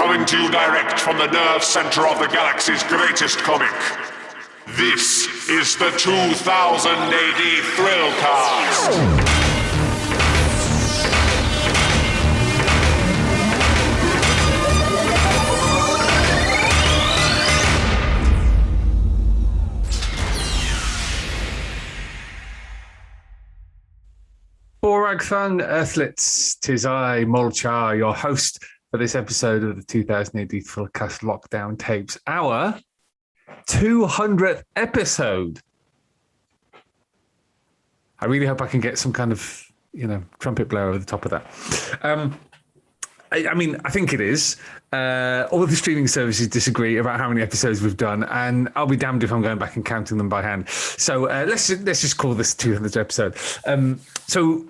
Coming to you direct from the nerve center of the galaxy's greatest comic. This is the 2000 AD Thrillcast. Boragthang Earthlets, 'tis I, Molchar, your host for this episode of the 2000 AD Thrillcast Lockdown Tapes, our 200th episode. I really hope I can get some kind of, trumpet blower over the top of that. I think it is. All the streaming services disagree about how many episodes we've done, and I'll be damned if I'm going back and counting them by hand. So let's just call this 200th episode. So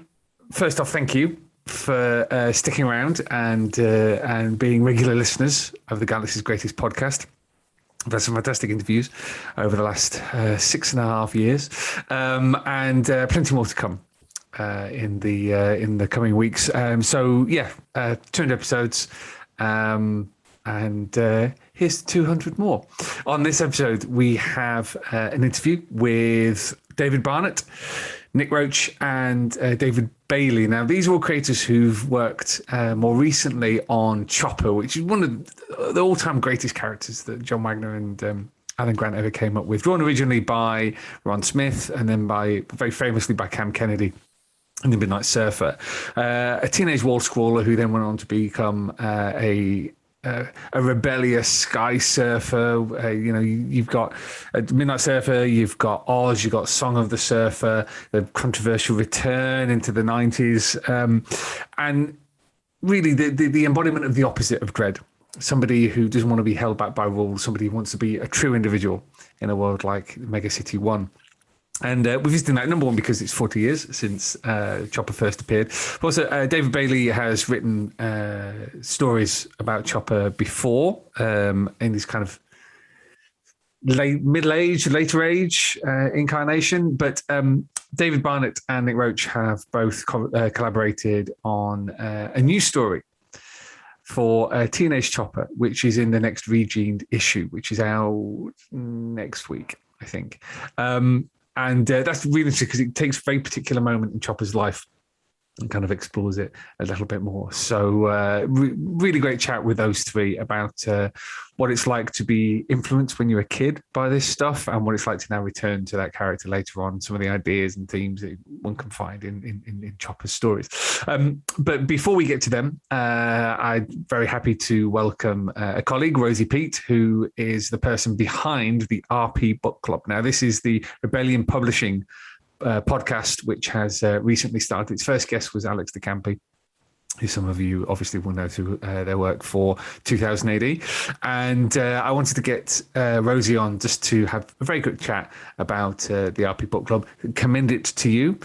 first off, thank you for sticking around and being regular listeners of the Galaxy's Greatest Podcast. I've had some fantastic interviews over the last 6.5 years, and plenty more to come in the coming weeks. 200 episodes, and here's 200 more. On this episode, we have an interview with David Barnett, Nick Roche, and David Baillie. Now, these are all creators who've worked more recently on Chopper, which is one of the all-time greatest characters that John Wagner and Alan Grant ever came up with. Drawn originally by Ron Smith, and then very famously by Cam Kennedy in The Midnight Surfer. A teenage wallscrawler who then went on to become a rebellious skysurfer. You've got Midnight Surfer, you've got Oz, you've got Song of the Surfer, the controversial return into the 90s, and really the embodiment of the opposite of Dredd. Somebody who doesn't want to be held back by rules, somebody who wants to be a true individual in a world like Mega City 1. And we're visiting that, number one, because it's 40 years since Chopper first appeared. But also, David Baillie has written stories about Chopper before in this kind of later age incarnation. But David Barnett and Nick Roche have both collaborated on a new story for Teenage Chopper, which is in the next Regened issue, which is out next week, I think. And that's really interesting because it takes a very particular moment in Chopper's life and kind of explores it a little bit more. So really great chat with those three about what it's like to be influenced when you're a kid by this stuff, and what it's like to now return to that character later on, some of the ideas and themes that one can find in Chopper's stories. But before we get to them, I'm very happy to welcome a colleague, Rosie Pete, who is the person behind the RP Book Club. Now, this is the Rebellion Publishing podcast, which has recently started. Its first guest was Alex de Campi, who some of you obviously will know through their work for 2000 AD. And I wanted to get Rosie on just to have a very quick chat about the RP Book Club, commend it to you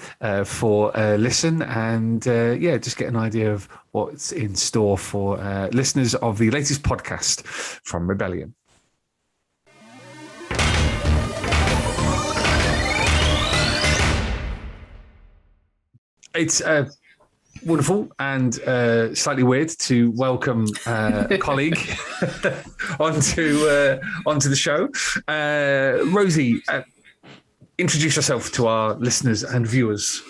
for a listen, and just get an idea of what's in store for listeners of the latest podcast from Rebellion. It's wonderful and slightly weird to welcome a colleague onto the show. Rosie, introduce yourself to our listeners and viewers.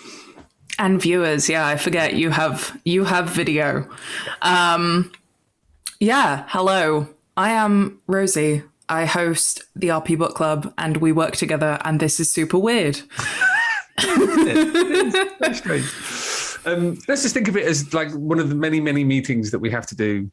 And viewers, yeah, I forget you have video. Hello. I am Rosie. I host the RP Book Club, and we work together, and this is super weird. It is very strange. Let's just think of it as like one of the many, many meetings that we have to do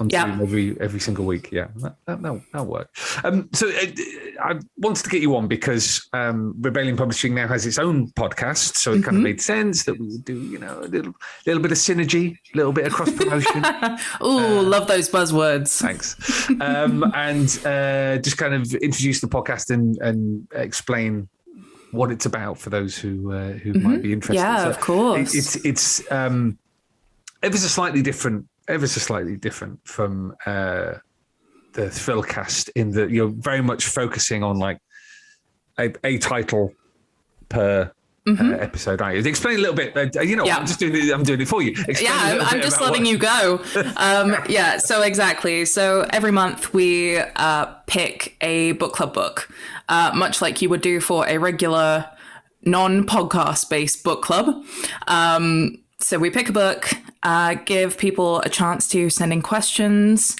on Zoom every single week. Yeah, that'll work. So I wanted to get you on because Rebellion Publishing now has its own podcast, so it kind of made sense that we would do, a little bit of synergy, a little bit of cross promotion. Love those buzzwords. Thanks. And just kind of introduce the podcast and explain what it's about for those who might be interested. Yeah, so of course. It's ever so slightly different from the Thrillcast in that you're very much focusing on like a title per episode, aren't you? Explain a little bit. I'm doing it for you. I'm just letting you go. So exactly. So every month we pick a book club book, much like you would do for a regular non-podcast based book club. So we pick a book, give people a chance to send in questions.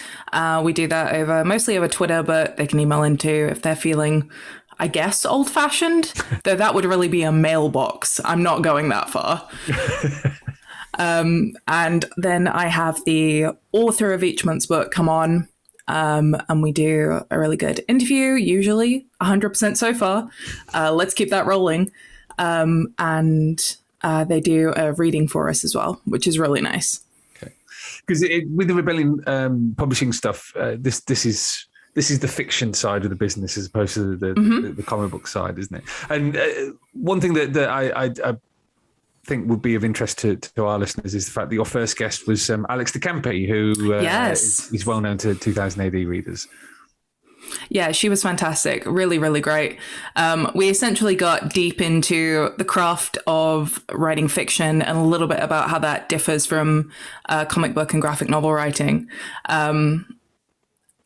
We do that mostly over Twitter, but they can email in too if they're feeling, I guess, old-fashioned, though that would really be a mailbox. I'm not going that far. And then I have the author of each month's book come on, and we do a really good interview, usually 100% so far. Let's keep that rolling. And they do a reading for us as well, which is really nice. Okay, because with the Rebellion publishing stuff, this is the fiction side of the business as opposed to the comic book side, isn't it? And one thing that I think would be of interest to our listeners is the fact that your first guest was Alex de Campi, who is well known to 2000 AD readers. Yeah, she was fantastic. Really, really great. We essentially got deep into the craft of writing fiction and a little bit about how that differs from comic book and graphic novel writing. And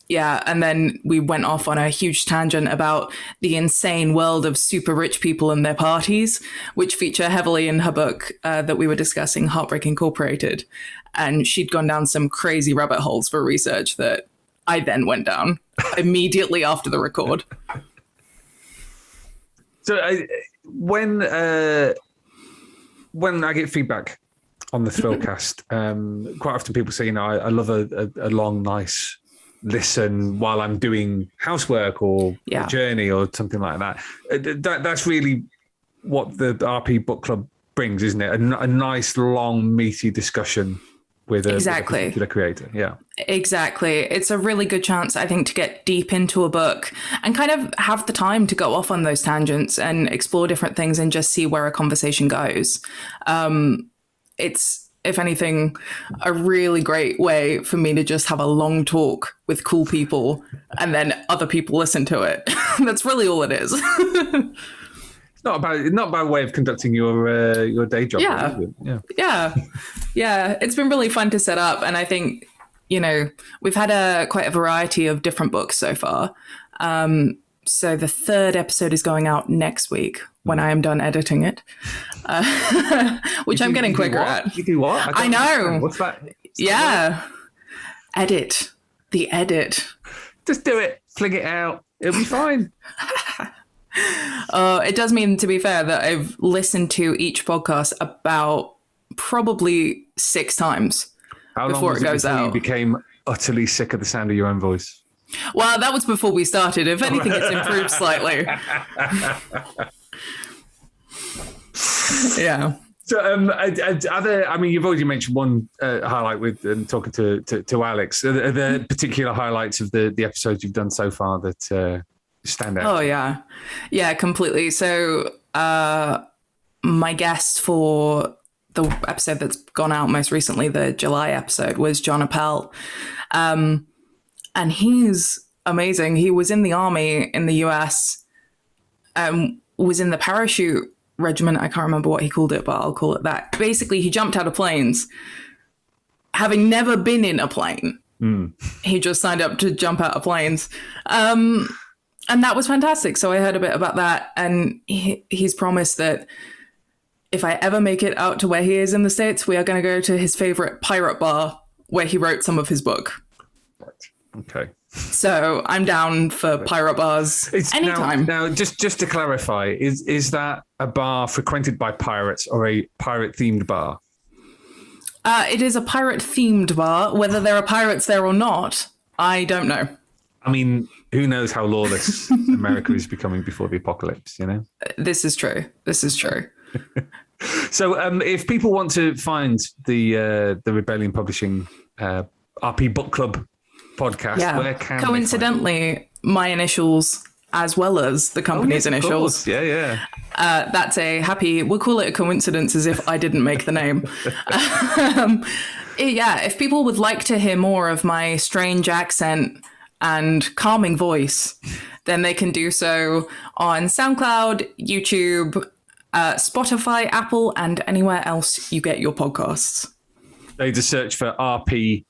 then we went off on a huge tangent about the insane world of super rich people and their parties, which feature heavily in her book that we were discussing, Heartbreak Incorporated. And she'd gone down some crazy rabbit holes for research that I then went down immediately after the record. So when I get feedback on the Thrillcast, quite often people say, I love a long, nice listen while I'm doing housework or a journey or something like that. That's really what the RP Book Club brings, isn't it? A nice, long, meaty discussion with a particular creator. Yeah, exactly. It's a really good chance, I think, to get deep into a book and kind of have the time to go off on those tangents and explore different things and just see where a conversation goes. It's, if anything, a really great way for me to just have a long talk with cool people and then other people listen to it. That's really all it is. It's not about way of conducting your day job. Yeah. It's been really fun to set up, and I think we've had quite a variety of different books so far. So the third episode is going out next week when I am done editing it, which I'm getting quicker at. You do what? I know. Understand. What's that? Edit. The edit. Just do it. Fling it out. It'll be fine. It does mean, to be fair, that I've listened to each podcast about probably 6 times before it goes out. You became utterly sick of the sound of your own voice? Well, that was before we started. If anything, it's improved slightly. Yeah. So, you've already mentioned one highlight with talking to Alex. Are there particular highlights of the episodes you've done so far that stand out? Oh, yeah. Yeah, completely. So my guest for the episode that's gone out most recently, the July episode, was John Appel. And he's amazing. He was in the army in the US, was in the parachute regiment. I can't remember what he called it, but I'll call it that. Basically, he jumped out of planes, having never been in a plane. He just signed up to jump out of planes. And that was fantastic. So I heard a bit about that. And he's promised that if I ever make it out to where he is in the States, we are going to go to his favorite pirate bar where he wrote some of his book. Right. Okay. So I'm down for pirate bars anytime. Now, just to clarify, is that a bar frequented by pirates or a pirate-themed bar? It is a pirate-themed bar. Whether there are pirates there or not, I don't know. I mean, who knows how lawless America is becoming before the apocalypse, This is true. So if people want to find the Rebellion Publishing RP Book Club podcast, where can coincidentally my initials as well as the company's initials. Yeah. That's we'll call it a coincidence, as if I didn't make the name. If people would like to hear more of my strange accent and calming voice, then they can do so on SoundCloud, YouTube, Spotify, Apple, and anywhere else you get your podcasts. They just search for RP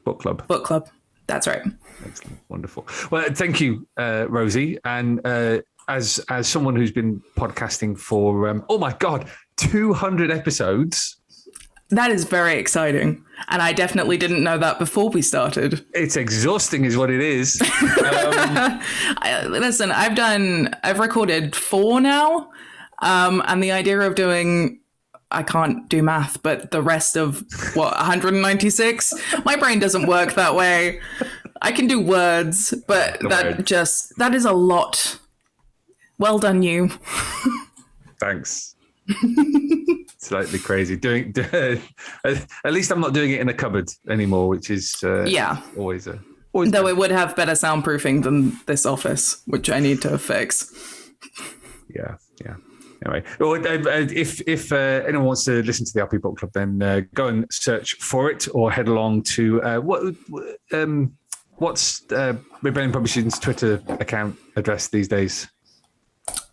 Book Club. Book Club. That's right. Excellent. Wonderful. Well, thank you, Rosie. And as someone who's been podcasting for, oh my God, 200 episodes. That is very exciting. And I definitely didn't know that before we started. It's exhausting is what it is. Listen, I've recorded 4 now. And the idea of doing, I can't do math, but the rest of 196, my brain doesn't work that way. I can do words, but that is a lot. Well done, you. Thanks. Slightly crazy. At least I'm not doing it in a cupboard anymore, which is always though it would have better soundproofing than this office, which I need to fix. Yeah. Anyway, if anyone wants to listen to the RP Book Club, then go and search for it, or head along to what's Rebellion Publishing's Twitter account address these days?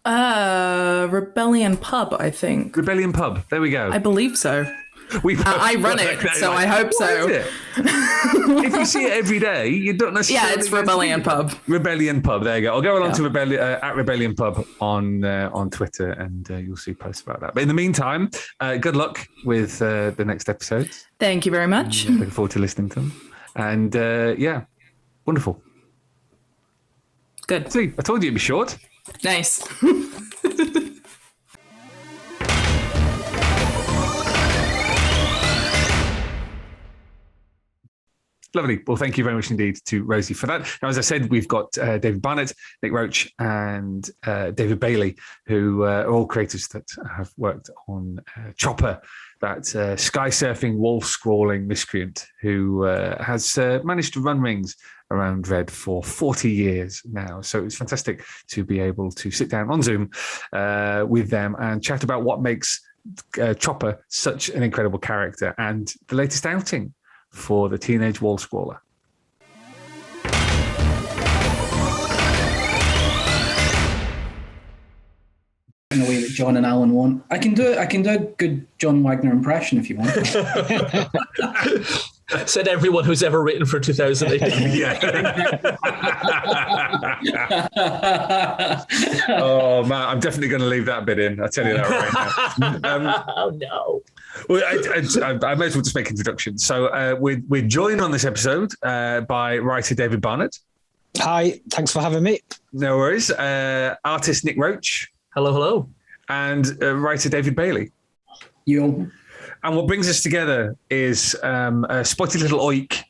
Rebellion Pub, I think. Rebellion Pub. There we go. I believe so. I run it, so I hope so. If you see it every day, you don't necessarily. Yeah, it's Rebellion Pub. Rebellion Pub. There you go. I'll go along to at Rebellion Pub on Twitter, and you'll see posts about that. But in the meantime, good luck with the next episodes. Thank you very much. Looking forward to listening to them. And wonderful. Good. See, I told you it'd be short. Nice. Lovely. Well, thank you very much indeed to Rosie for that. Now, as I said, we've got David Barnett, Nick Roche, and David Baillie, who are all creators that have worked on Chopper, that skysurfing, wall-scrawling miscreant who has managed to run rings around Dredd for 40 years now. So it's fantastic to be able to sit down on Zoom with them and chat about what makes Chopper such an incredible character and the latest outing for the teenage wall-scrawler. In a way that John and Alan won't. I can do a good John Wagner impression if you want. Said everyone who's ever written for 2018. Yeah. Oh man, I'm definitely going to leave that bit in. I'll tell you that right now. Oh no. Well, I may as well just make introductions. So we're joined on this episode by writer David Barnett. Hi, thanks for having me. No worries. Artist Nick Roche. Hello. And writer David Baillie. You. And what brings us together is a spotty little oik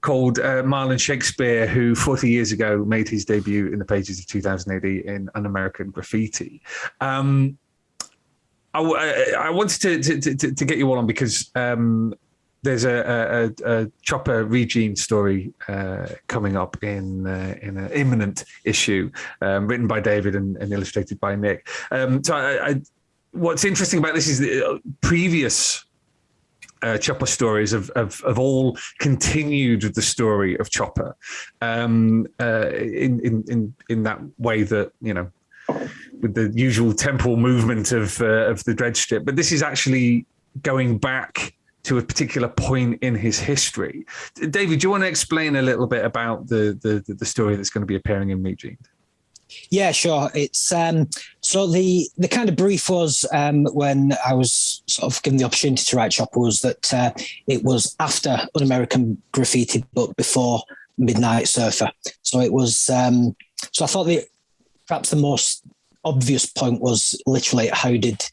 called Marlon Shakespeare, who 40 years ago made his debut in the pages of 2000 AD in Un-American Graffiti. I wanted to get you all on because there's a Chopper Regened story coming up in an imminent issue written by David and illustrated by Nick. What's interesting about this is the previous Chopper stories have all continued with the story of Chopper in that way that, you know, with the usual temporal movement of the Dredd strip. But this is actually going back to a particular point in his history. David, do you want to explain a little bit about the story that's going to be appearing in Regened? Yeah, sure. It's so the kind of brief was when I was sort of given the opportunity to write Chopper was that it was after Un-American Graffiti, but before Midnight Surfer. So it was. So I thought perhaps the most obvious point was literally how did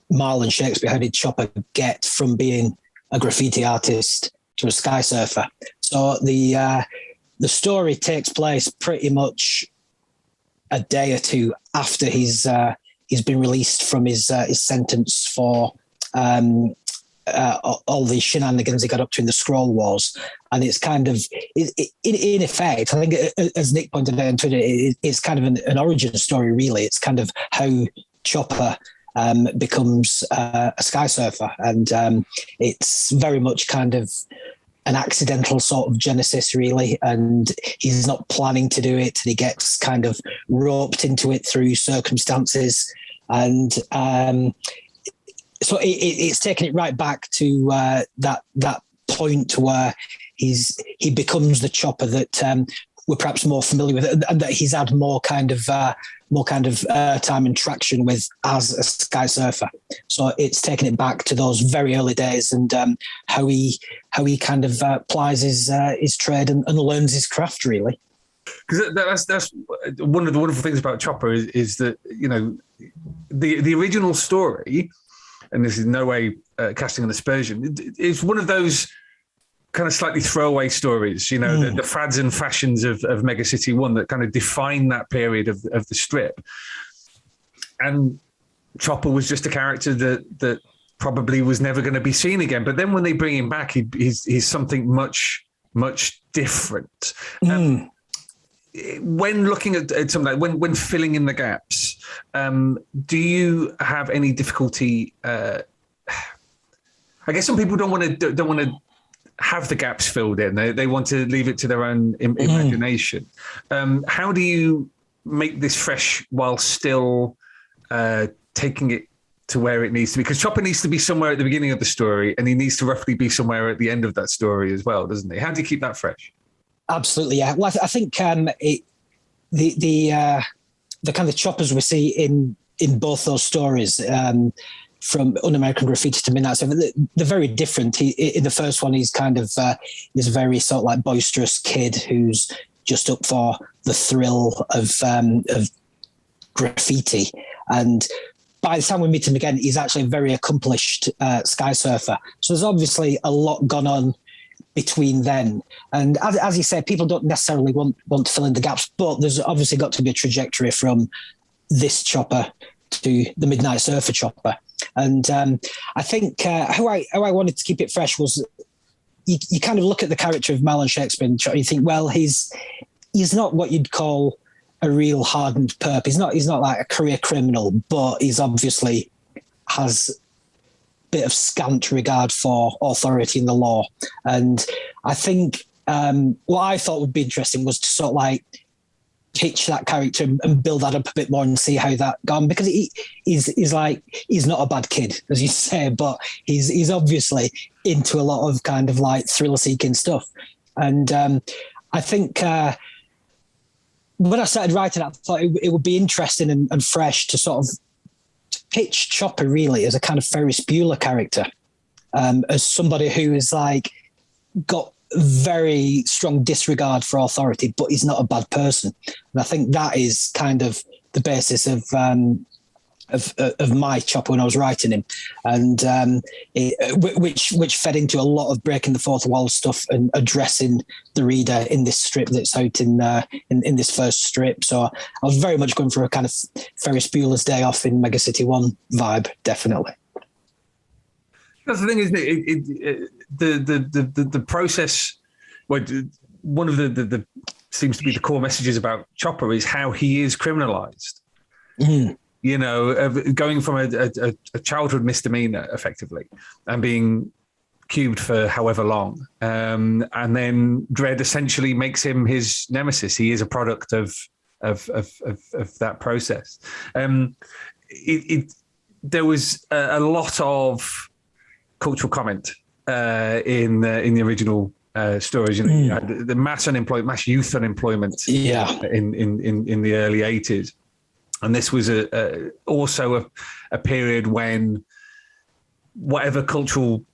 Marlon Shakespeare, how did Chopper get from being a graffiti artist to a skysurfer? So the story takes place pretty much a day or two after he's been released from his sentence for all the shenanigans he got up to in the Scroll Wars. And it's kind of, in effect, I think, as Nick pointed out on Twitter, it's kind of an origin story, really. It's kind of how Chopper becomes a skysurfer. And it's very much kind of an accidental sort of genesis, really, and he's not planning to do it, and he gets kind of roped into it through circumstances, and so it's taken it right back to that point where he becomes the Chopper that we're perhaps more familiar with, and that he's had more kind of time and traction with as a skysurfer. So it's taken it back to those very early days, and how he kind of plies his trade and learns his craft, really. Because that's one of the wonderful things about Chopper is that, you know, the original story, and this is in no way casting an aspersion, it's one of those kind of slightly throwaway stories, you know, the fads and fashions of Mega City 1 that kind of define that period of the strip. And Chopper was just a character that probably was never going to be seen again. But then when they bring him back, he's something much, much different. When looking at something like when filling in the gaps, do you have any difficulty? I guess some people don't want to have the gaps filled in. They want to leave it to their own imagination. How do you make this fresh while still taking it to where it needs to be? Because Chopper needs to be somewhere at the beginning of the story, and he needs to roughly be somewhere at the end of that story as well, doesn't he? How do you keep that fresh? Absolutely, yeah. Well, I think the kind of Choppers we see in both those stories, from Un-American Graffiti to Midnight Surfer, they're very different. In the first one, he's kind of he's a very sort of like boisterous kid who's just up for the thrill of graffiti, and by the time we meet him again, he's actually a very accomplished skysurfer. So there's obviously a lot gone on between then, and as you said, people don't necessarily want to fill in the gaps, but there's obviously got to be a trajectory from this Chopper to the Midnight Surfer Chopper. And I think how I wanted to keep it fresh was you kind of look at the character of Marlon Shakespeare and you think, well, he's not what you'd call a real hardened perp. He's not like a career criminal, but he's obviously has bit of scant regard for authority in the law. And I think what I thought would be interesting was to sort of like pitch that character and build that up a bit more and see how that gone, because he's not a bad kid, as you say, but he's obviously into a lot of kind of like thrill seeking stuff. And I think when I started writing, I thought it would be interesting and fresh to sort of pitch Chopper really as a kind of Ferris Bueller character, as somebody who is like got very strong disregard for authority, but he's not a bad person. And I think that is kind of the basis of my Chopper when I was writing him, and which fed into a lot of breaking the fourth wall stuff and addressing the reader in this strip that's out in this first strip. So I was very much going for a kind of Ferris Bueller's Day Off in Mega City 1 vibe, definitely. That's the thing, isn't it? The process. Well, one of the seems to be the core messages about Chopper is how he is criminalized. You know, going from a childhood misdemeanor, effectively, and being cubed for however long, and then Dredd essentially makes him his nemesis. He is a product of that process. There was a lot of cultural comment in the original stories. You know, you had the mass youth unemployment. In the early 80s. And this was also a period when whatever cultural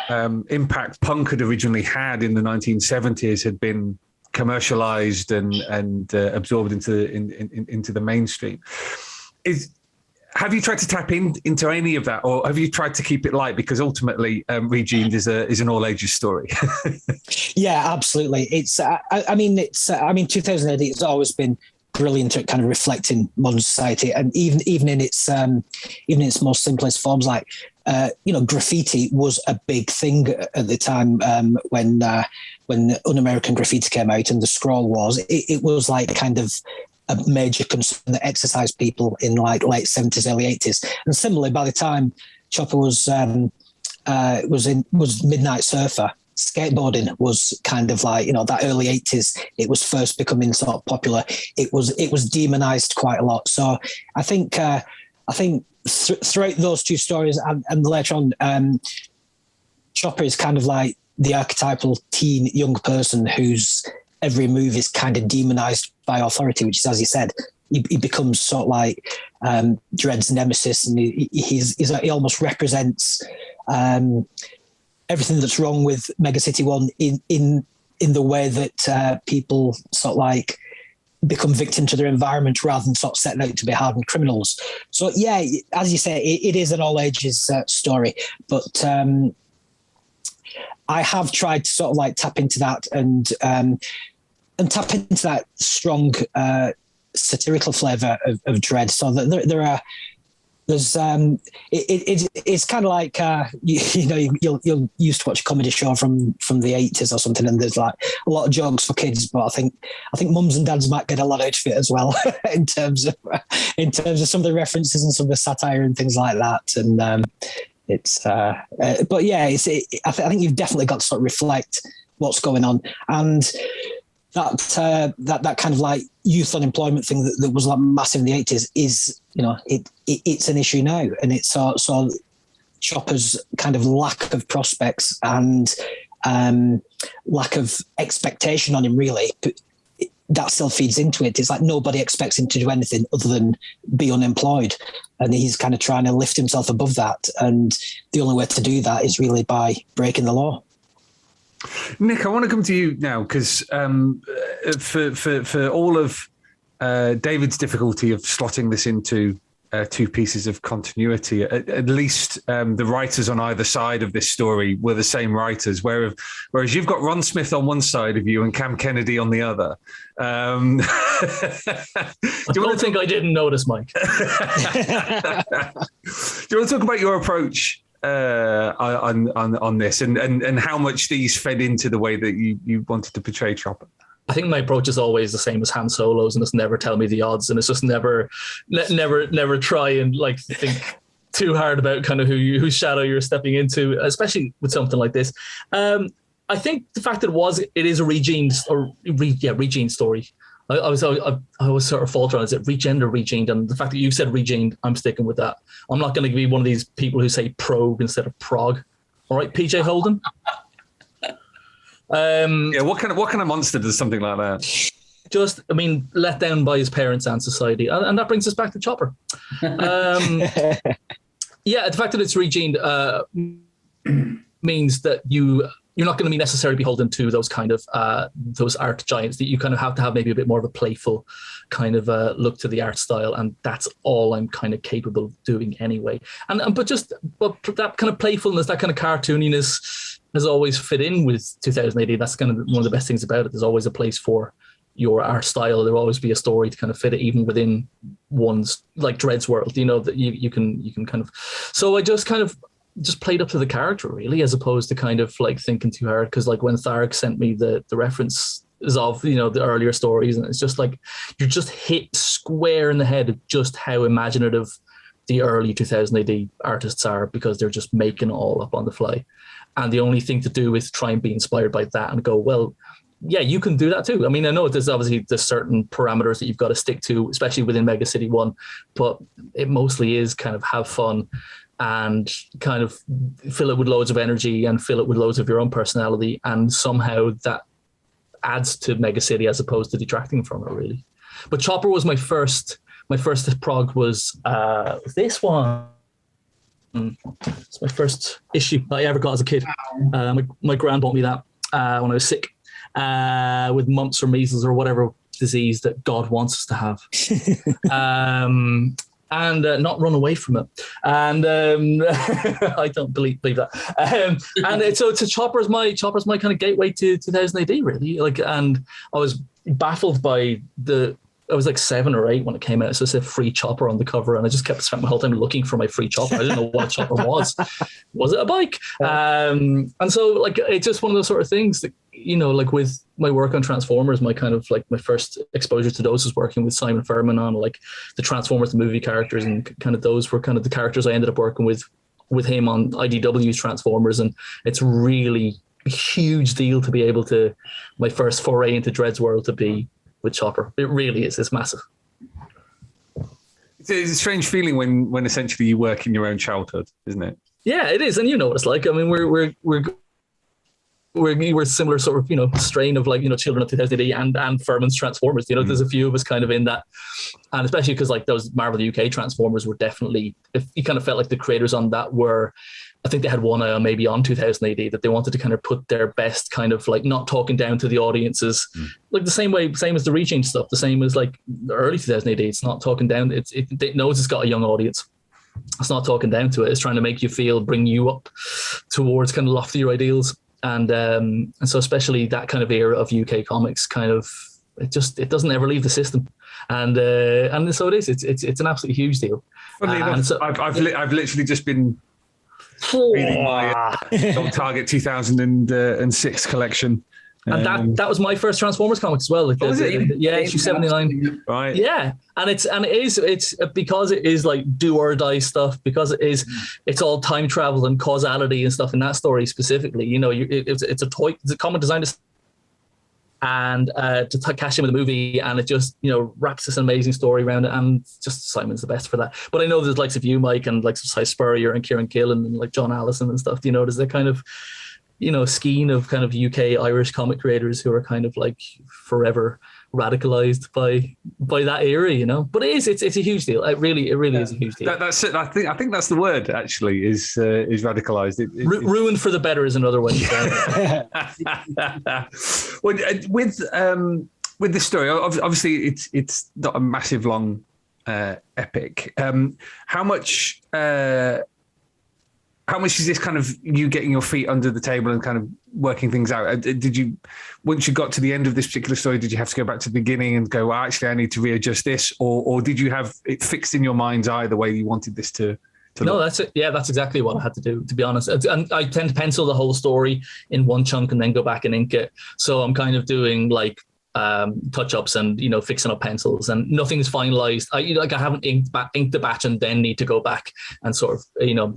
impact punk had originally had in the 1970s had been commercialized and absorbed into the mainstream. Have you tried to tap into any of that, or have you tried to keep it light? Because ultimately, Regened is an all ages story. Yeah, absolutely. It's 2008 has always been brilliant at kind of reflecting modern society, and even in its most simplest forms, like graffiti was a big thing at the time when Un-American Graffiti came out and the Scroll Wars. It was like kind of a major concern that exercised people in like late 70s, early 80s, and similarly by the time Chopper was Midnight Surfer, skateboarding was kind of like, that early 80s, it was first becoming sort of popular. It was demonized quite a lot. So I think throughout those two stories and later on, Chopper is kind of like the archetypal teen young person whose every move is kind of demonized by authority, which is, as you said, he becomes sort of like Dredd's nemesis, and he almost represents everything that's wrong with Mega City 1 in the way that people sort of like become victim to their environment rather than sort of setting out to be hardened criminals. So yeah, as you say, it is an all ages story, but I have tried to sort of like tap into that and tap into that strong satirical flavour of Dredd. So that it's kind of like you'll used to watch a comedy show from the 80s or something, and there's like a lot of jokes for kids, but I think mums and dads might get a lot out of it as well in terms of some of the references and some of the satire and things like that. And but yeah, I think you've definitely got to sort of reflect what's going on, and that kind of like youth unemployment thing that was like massive in the 80s is, it's an issue now, and it's so Chopper's kind of lack of prospects and lack of expectation on him, really, that still feeds into it. It's like nobody expects him to do anything other than be unemployed, and he's kind of trying to lift himself above that, and the only way to do that is really by breaking the law. Nick, I want to come to you now because for all of David's difficulty of slotting this into two pieces of continuity, at least the writers on either side of this story were the same writers, whereas you've got Ron Smith on one side of you and Cam Kennedy on the other. I think I didn't notice, Mike. Do you want to talk about your approach on this and how much these fed into the way that you wanted to portray Chopper? I think my approach is always the same as Han Solo's, and it's never tell me the odds, and it's just never try and like think too hard about kind of whose shadow you're stepping into, especially with something like this. I think the fact that it is a Regened story. I was sort of faltering. Is it Regened or Regened? And the fact that you said Regened, I'm sticking with that. I'm not going to be one of these people who say prog instead of prog. All right, PJ Holden. What kind of monster does something like that? Let down by his parents and society, and that brings us back to Chopper. The fact that it's Regened means that you're not going to be necessarily beholden to those kind of those art giants. That you kind of have to have maybe a bit more of a playful kind of look to the art style, and that's all I'm kind of capable of doing anyway. But that kind of playfulness, that kind of cartooniness has always fit in with 2000 AD. That's kind of one of the best things about it. There's always a place for your art style. There'll always be a story to kind of fit it, even within one's like Dredd's world. That you can kind of. So I just kind of played up to the character, really, as opposed to kind of like thinking too hard. Because like when Tharg sent me the references of the earlier stories, and it's just like you're just hit square in the head of just how imaginative the early 2000 AD artists are, because they're just making it all up on the fly. And the only thing to do is try and be inspired by that and go, well, yeah, you can do that too. I mean, I know there's obviously certain parameters that you've got to stick to, especially within Mega City 1, but it mostly is kind of have fun and kind of fill it with loads of energy and fill it with loads of your own personality. And somehow that adds to Mega City as opposed to detracting from it, really. But Chopper was my first prog was this one. It's my first issue that I ever got as a kid. My gran bought me that when I was sick with mumps or measles or whatever disease that God wants us to have. And not run away from it. And I don't believe that. So Chopper's my kind of gateway to 2000 AD, really. And I was baffled by I was like 7 or 8 when it came out. So it said free Chopper on the cover, and I just kept spending my whole time looking for my free Chopper. I didn't know what a Chopper was. Was it a bike? And so like it's just one of those sort of things that, like with my work on Transformers, my kind of like my first exposure to those was working with Simon Furman on like the Transformers, the movie characters, and kind of those were kind of the characters I ended up working with him on IDW's Transformers. And it's really a huge deal to be able to, my first foray into Dredd's world to be with Chopper. It really is. It's massive. It's a strange feeling when essentially you work in your own childhood, isn't it? Yeah, it is, and you know what it's like. I mean, we're similar sort of strain of like Children of 2000 and Furman's Transformers. There's a few of us kind of in that, and especially because like those Marvel UK Transformers were definitely, if you kind of felt like the creators on that were, I think they had one eye on maybe on 2000 AD that they wanted to kind of put their best kind of like not talking down to the audiences, like the same as the Regened stuff, the same as like the early 2000 AD. It's not talking down. It knows it's got a young audience. It's not talking down to it. It's trying to make you feel, bring you up towards kind of loftier ideals. And so especially that kind of era of UK comics, kind of it doesn't ever leave the system, and so it is. It's an absolutely huge deal. Funnily enough, so, I've literally just been reading my on Target 2006 collection. And that was my first Transformers comic as well. Like issue 79. Right. Yeah, and it's because it is like do or die stuff, because it's all time travel and causality and stuff in that story specifically. It's a comic designed and to cash in with the movie, and it just wraps this amazing story around it, and just Simon's the best for that. But I know there's likes of you, Mike, and like Cy Spurrier and Kieran Killen and like John Allison and stuff. There's that kind of skein of kind of UK Irish comic creators who are kind of like forever radicalized by that era, but it's a huge deal. It really is a huge deal. That's it. I think that's the word actually is radicalized. Ruined for the better is another one. Well, with this story, obviously it's not a massive long epic. How much is this kind of you getting your feet under the table and kind of working things out? Did you, once you got to the end of this particular story, did you have to go back to the beginning and go, well, actually, I need to readjust this? Or did you have it fixed in your mind's eye the way you wanted this to no, look? that's it. Yeah, that's exactly what I had to do, to be honest. And I tend to pencil the whole story in one chunk and then go back and ink it. So I'm kind of doing like touch-ups and fixing up pencils, and nothing's finalized. I haven't inked the batch and then need to go back and sort of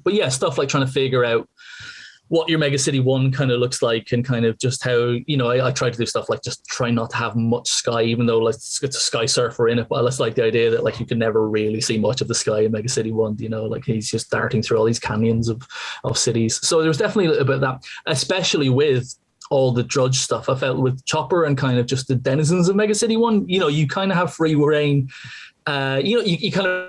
but yeah, stuff like trying to figure out what your Mega City 1 kind of looks like, and kind of just how I try to do stuff like just try not to have much sky, even though like it's a skysurfer in it, but I just like the idea that like you can never really see much of the sky in Mega City 1, like he's just darting through all these canyons of cities. So there's definitely a little bit of that, especially with all the Drudge stuff. I felt with Chopper and kind of just the denizens of Mega City 1, you kind of have free reign. You kind of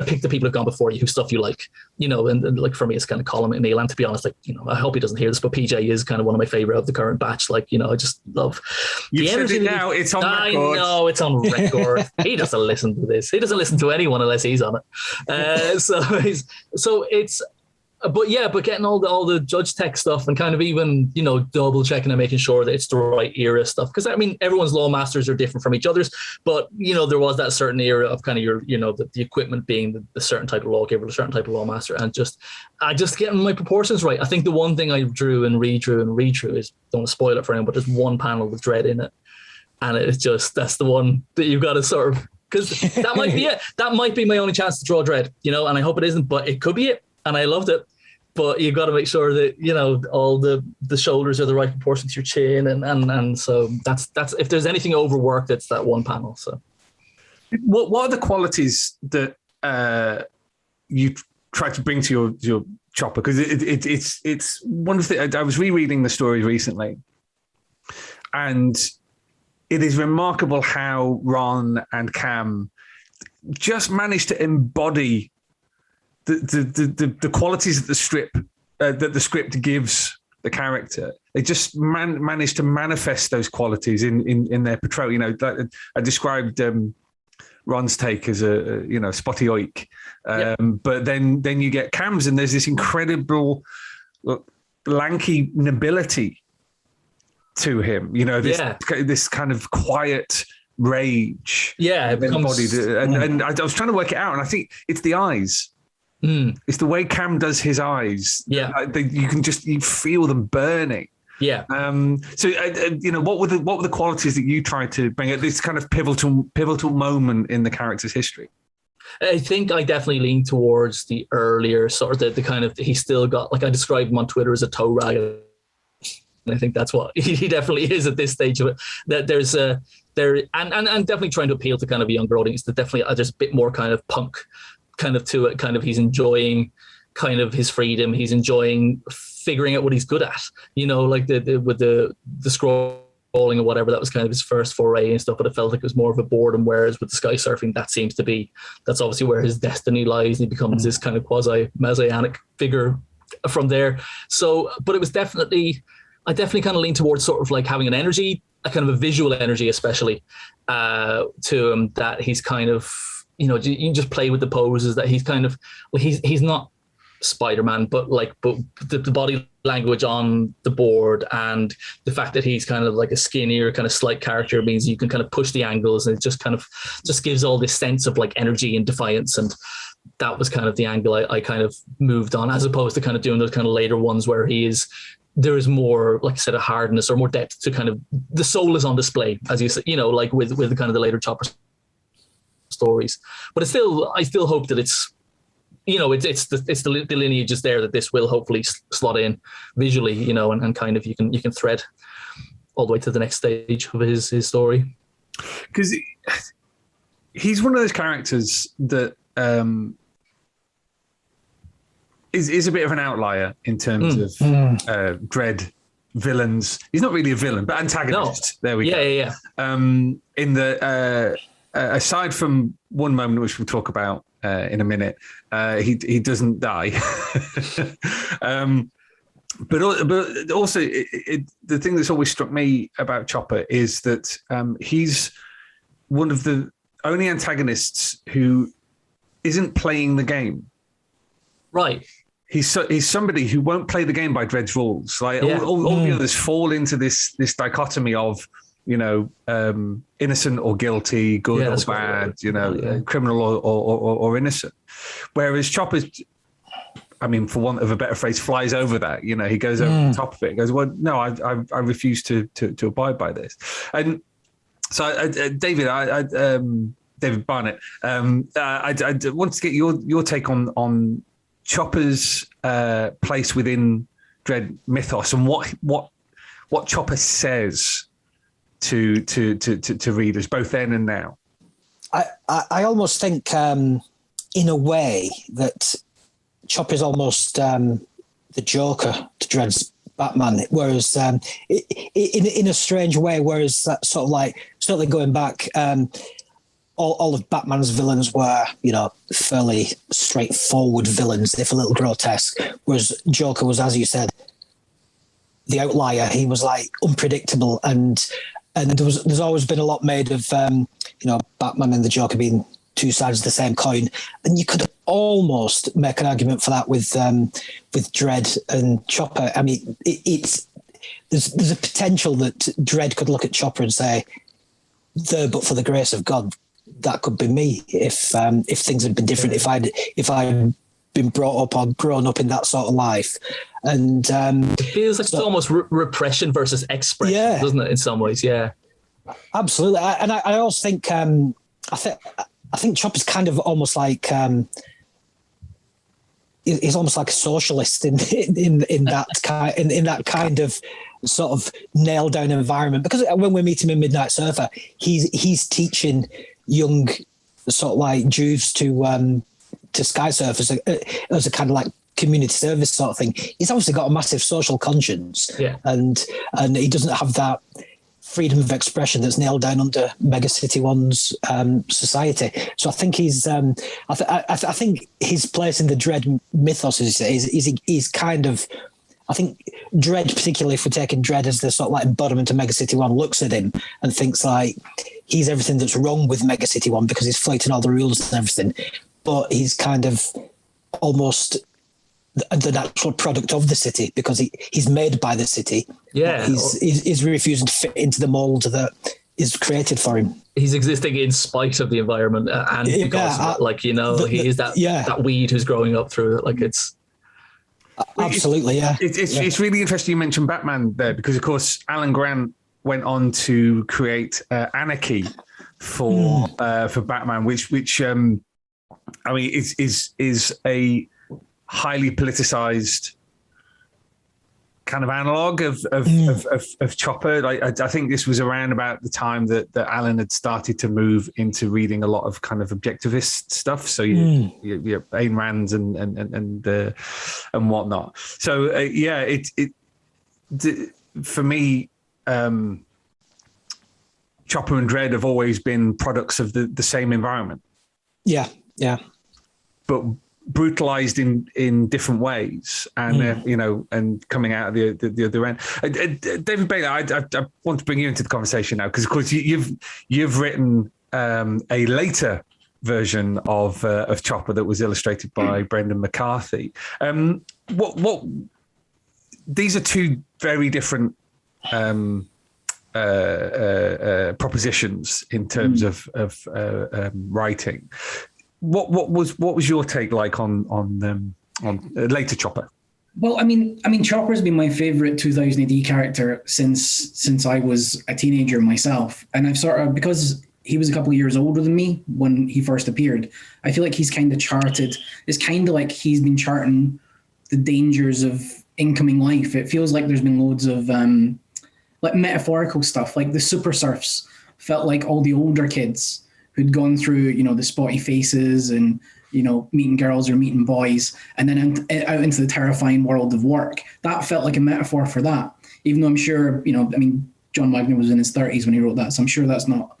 pick the people who've gone before you, whose stuff you like, and like for me, it's kind of Colin McNeil. And to be honest, like, I hope he doesn't hear this, but PJ is kind of one of my favorite of the current batch. Like, I just love you said it now. It's on record. I know it's on record. He doesn't listen to this. He doesn't listen to anyone unless he's on it. So it's, but getting all the Judge Tech stuff and kind of even, double checking and making sure that it's the right era stuff. Because I mean, everyone's law masters are different from each other's, but there was that certain era of kind of your, the equipment being the certain type of lawgiver, a certain type of law master, and I just getting my proportions right. I think the one thing I drew and redrew is, don't want to spoil it for anyone, but there's one panel with Dredd in it, and it's just, that's the one that you've got to sort of, because that might be it. That might be my only chance to draw Dredd, and I hope it isn't, but it could be it. And I loved it, but you've got to make sure that all the shoulders are the right proportion to your chin, and so that's if there's anything overworked, it's that one panel. So, what are the qualities that you try to bring to your Chopper? Because it's one of the, I was rereading the story recently, and it is remarkable how Ron and Cam just managed to embody the qualities that the script gives the character. They just managed to manifest those qualities in their portrayal. I described Ron's take as a spotty oik, but then you get Cam's, and there's this incredible lanky nobility to him. This kind of quiet rage. Yeah, it becomes embodied, and I was trying to work it out, and I think it's the eyes. It's the way Cam does his eyes. Yeah, you feel them burning. Yeah. So what were the qualities that you tried to bring at this kind of pivotal moment in the character's history? I think I definitely lean towards the earlier sort of the kind of, he's still got, like I described him on Twitter as a toe rag. I think that's what he definitely is at this stage of it. That there's and definitely trying to appeal to kind of a younger audience. That definitely there's a bit more kind of punk kind of to it. Kind of he's enjoying kind of his freedom. He's enjoying figuring out what he's good at. You know, like with the scrolling or whatever, that was kind of his first foray and stuff. But it felt like it was more of a boredom. Whereas with the sky surfing, that's obviously where his destiny lies. And he becomes this kind of quasi messianic figure from there. So, but it was I definitely kind of lean towards sort of like having an energy, a kind of a visual energy, especially to him, that he's kind of, you know, you can just play with the poses, that he's kind of, well, he's not Spider-Man, but the body language on the board and the fact that he's kind of like a skinnier kind of slight character means you can kind of push the angles, and it just kind of just gives all this sense of like energy and defiance. And that was kind of the angle I kind of moved on, as opposed to kind of doing those kind of later ones where there is more, like I said, a hardness or more depth to kind of the soul is on display, as you say, you know, like with the kind of the later Chopper stories. But I still hope that it's, you know, it's the lineage is there, that this will hopefully slot in visually, you know, and kind of you can thread all the way to the next stage of his story. Because he's one of those characters that is a bit of an outlier in terms of Dredd villains. He's not really a villain, but antagonist. No. There we go. Yeah. In the aside from one moment, which we'll talk about in a minute, he doesn't die. But also, the thing that's always struck me about Chopper is that he's one of the only antagonists who isn't playing the game. Right. He's somebody who won't play the game by Dredd's rules. Like all the others fall into this dichotomy of, you know, innocent or guilty, good or bad, you know, criminal or innocent. Whereas Chopper's, I mean, for want of a better phrase, flies over that. You know, he goes over the top of it and goes, well, no, I refuse to abide by this. And so, David Barnett, I wanted to get your take on Chopper's place within Dredd mythos and what Chopper says to readers, both then and now. I almost think, in a way, that Chopper's almost the Joker to Dredd's Batman, whereas in a strange way, whereas that sort of like certainly going back. All of Batman's villains were, you know, fairly straightforward villains, if a little grotesque. Whereas Joker was, as you said, the outlier. He was like unpredictable, and there's always been a lot made of, you know, Batman and the Joker being two sides of the same coin. And you could almost make an argument for that with Dredd and Chopper. I mean, there's a potential that Dredd could look at Chopper and say, but for the grace of God, that could be me if things had been different, if I'd been brought up or grown up in that sort of life. And it feels like it's almost repression versus expression, doesn't it? In some ways, yeah, absolutely. And I also think I think Chopper's kind of almost like he's almost like a socialist in that kind of sort of nailed down environment, because when we meet him in Midnight Surfer, he's teaching young sort of like Jews to sky surf as a kind of like community service sort of thing. He's obviously got a massive social conscience, and he doesn't have that freedom of expression that's nailed down under Megacity One's society. So I think he's I think his place in the Dredd mythos is kind of, I think Dredd, particularly if we're taking Dredd as the sort of like embodiment of Megacity One, looks at him and thinks like he's everything that's wrong with Megacity One because he's flouting all the rules and everything. But he's kind of almost the natural product of the city because he's made by the city. Yeah. He's refusing to fit into the mold that is created for him. He's existing in spite of the environment and because of it. Like, you know, he is that weed who's growing up through it. Like it's... Absolutely, yeah. It's really interesting you mentioned Batman there because, of course, Alan Grant went on to create Anarchy for Batman, which I mean is a highly politicized kind of analog of Chopper. Like I think this was around about the time that Alan had started to move into reading a lot of kind of objectivist stuff. So you Ayn Rand's and whatnot. So for me, Chopper and Dredd have always been products of the same environment. Yeah. But brutalized in different ways, and and coming out of the other end. David Baillie, I want to bring you into the conversation now, because of course you've written a later version of Chopper that was illustrated by Brendan McCarthy. What these are two very different propositions in terms of writing. What was your take like on later Chopper? Well, I mean, Chopper's been my favorite 2000 AD character since I was a teenager myself, and I've sort of, because he was a couple of years older than me when he first appeared, I feel like he's kind of charted. It's kind of like he's been charting the dangers of incoming life. It feels like there's been loads of like metaphorical stuff, like the super surfs felt like all the older kids who'd gone through, the spotty faces and, meeting girls or meeting boys, and then out into the terrifying world of work. That felt like a metaphor for that, even though I'm sure, John Wagner was in his 30s when he wrote that, so I'm sure that's not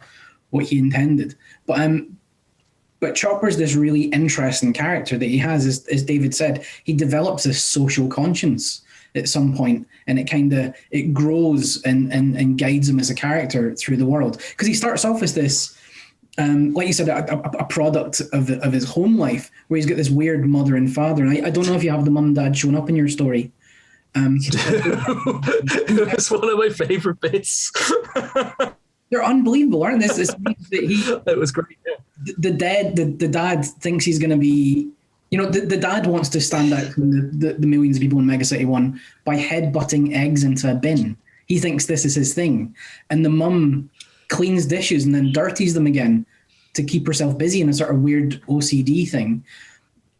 what he intended. But Chopper's this really interesting character that he has, as David said, he develops this social conscience at some point, and it grows and guides him as a character through the world. Because he starts off as this, like you said, a product of his home life, where he's got this weird mother and father. And I don't know if you have the mum and dad showing up in your story. It was one of my favorite bits. They're unbelievable, aren't they? This means that it was great. Yeah. The dad thinks he's going to be, the dad wants to stand out from the millions of people in Mega City 1 by headbutting eggs into a bin. He thinks this is his thing. And the mum cleans dishes and then dirties them again to keep herself busy in a sort of weird OCD thing.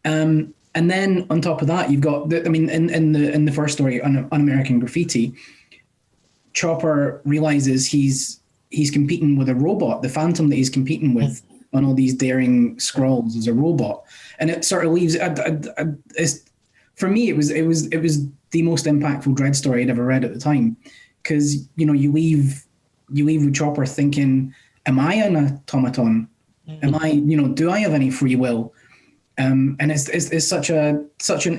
And then on top of that, you've got, in the first story, on American Graffiti, Chopper realizes he's competing with a robot. The Phantom that he's competing with on all these daring scrolls is a robot, and it sort of leaves. For me, it was the most impactful Dredd story I'd ever read at the time, because you leave with Chopper thinking, "Am I an automaton? Am I? Do I have any free will?" And it's such an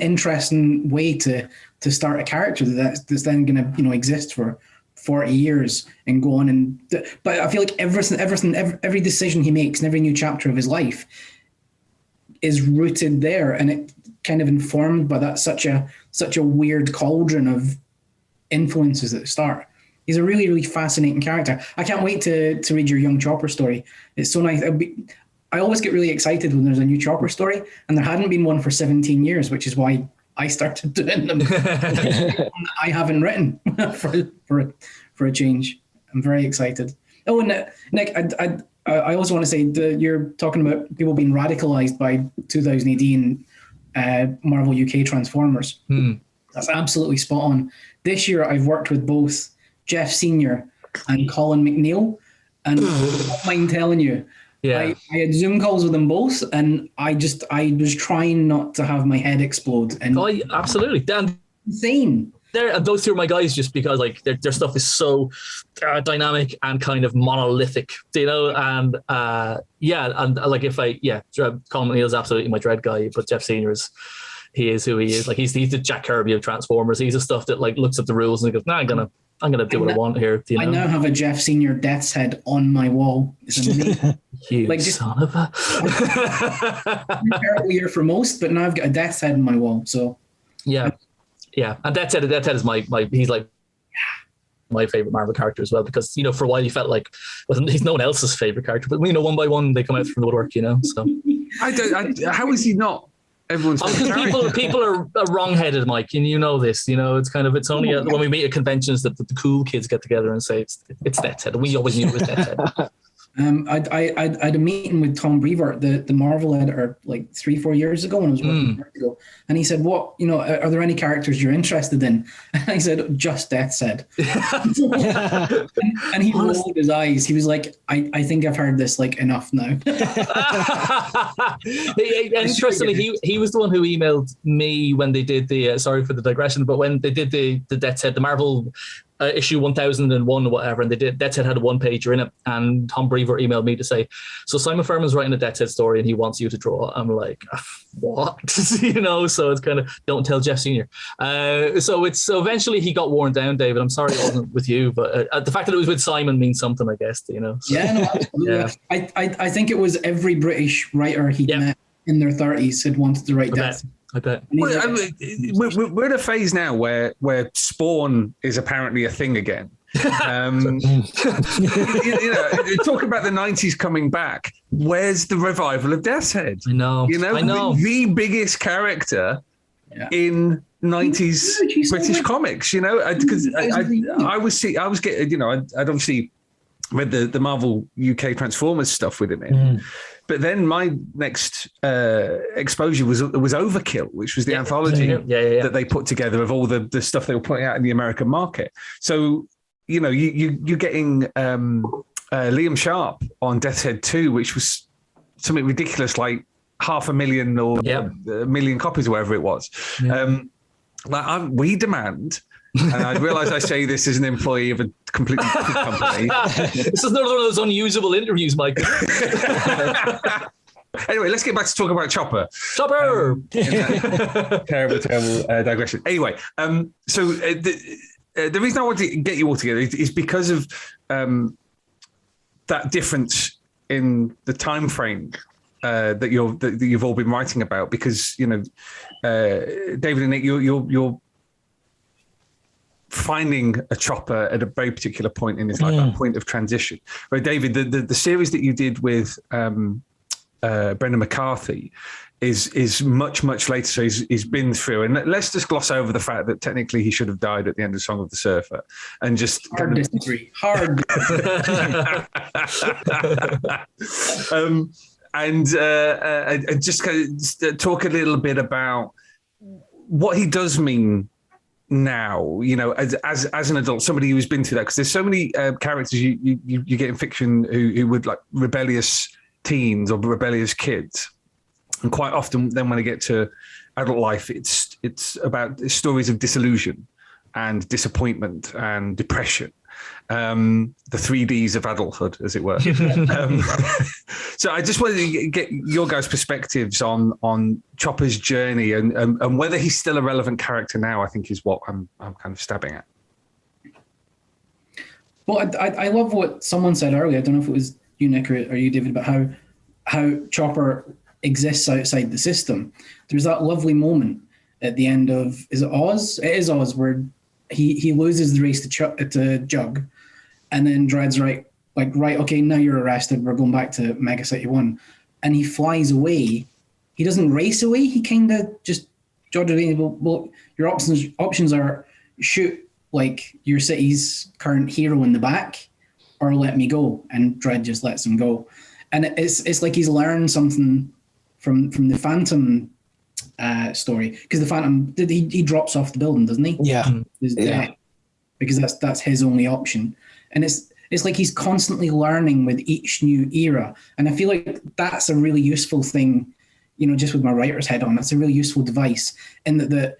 interesting way to start a character that's then going to exist for 40 years and go on. But I feel like every decision he makes in every new chapter of his life is rooted there, and it kind of informed by that such a weird cauldron of influences at the start. He's a really, really fascinating character. I can't wait to read your young Chopper story. It's so nice. I always get really excited when there's a new Chopper story, and there hadn't been one for 17 years, which is why I started doing them. I haven't written for a change. I'm very excited. Oh, and Nick, I also want to say that you're talking about people being radicalized by 2000 AD and Marvel UK Transformers. That's absolutely spot on. This year, I've worked with both Jeff Senior and Colin McNeil, and I don't mind telling you, I had Zoom calls with them both, and I was trying not to have my head explode. And absolutely, Dan, insane. Those two are my guys, just because like their stuff is so dynamic and kind of monolithic, and like Colin McNeil is absolutely my Dredd guy, but Jeff Senior he is who he is. Like he's the Jack Kirby of Transformers. He's the stuff that like looks at the rules and goes, "Nah, I'm gonna do what I want here." I now have a Jeff Senior death's head on my wall. It's amazing. You son of a terrible year for most, but now I've got a death's head on my wall. So yeah. And Death's Head is my he's like my favorite Marvel character as well, because for a while you felt like he's no one else's favorite character, but one by one they come out from the woodwork, so how is he not everyone's because people are wrong-headed, Mike, and this, it's kind of, it's only when we meet at conventions that the cool kids get together and say it's Death's Head. We always knew it was Death's Head. I had a meeting with Tom Brevoort, the Marvel editor, like 3-4 years ago when I was working ago, and he said, "What, are there any characters you're interested in?" And I said, "Just Death's Head." and he rolled his eyes. He was like, "I think I've heard this like enough now." Interestingly, he was the one who emailed me when they did the sorry for the digression, but when they did the Death's Head, the Marvel issue 1001 or whatever, and they did Death's Head had a one-pager in it, and Tom Brevoort emailed me to say, so Simon Furman's writing a Death's Head story and he wants you to draw. I'm like, what? So it's kind of, don't tell Jeff Senior. So eventually he got worn down, David. I'm sorry it wasn't with you, but the fact that it was with Simon means something, I guess. So. Yeah, no, absolutely. Yeah. I think it was every British writer he'd met in their 30s had wanted to write Death. I bet. Well, we're in a phase now where Spawn is apparently a thing again. Talking about the 90s coming back, where's the revival of Death's Head? I know. The biggest character in 90s British comics, because I'd obviously read the Marvel UK Transformers stuff with him in. But then my next exposure was Overkill, which was the anthology that they put together of all the stuff they were putting out in the American market. So, you're getting Liam Sharp on Death's Head 2, which was something ridiculous, like 500,000 or a million copies or whatever it was. We demand... And I realise I say this as an employee of a completely different company. This is another one of those unusable interviews, Mike. Anyway, let's get back to talking about Chopper. Terrible digression. Anyway, so the reason I want to get you all together is because of that difference in the time frame that you've all been writing about. Because David and Nick, you're finding a Chopper at a very particular point in his life, that point of transition. Where David, the series that you did with Brendan McCarthy is much later. So he's been through, and let's just gloss over the fact that technically he should have died at the end of Song of the Surfer, and just disagree. And just kind of talk a little bit about what he does mean now, as an adult, somebody who's been through that, because there's so many characters you get in fiction who would like rebellious teens or rebellious kids, and quite often then when they get to adult life, it's about stories of disillusion and disappointment and depression, the 3Ds of adulthood, as it were. So I just wanted to get your guys' perspectives on Chopper's journey and whether he's still a relevant character now, I think is what I'm kind of stabbing at. Well, I love what someone said earlier. I don't know if it was you, Nick, or you, David, about how Chopper exists outside the system. There's that lovely moment at the end of, is it Oz? It is Oz, where he loses the race to Jug, and then Dredd's right, okay, now you're arrested, we're going back to Mega City 1. And he flies away. He doesn't race away, he kind of just jogs away. Well, your options are shoot like your city's current hero in the back, or let me go. And Dredd just lets him go. And it's like he's learned something from the Phantom story, because the Phantom, he drops off the building, doesn't he? Yeah. Because that's his only option. And it's like he's constantly learning with each new era. And I feel like that's a really useful thing, just with my writer's head on, it's a really useful device, in that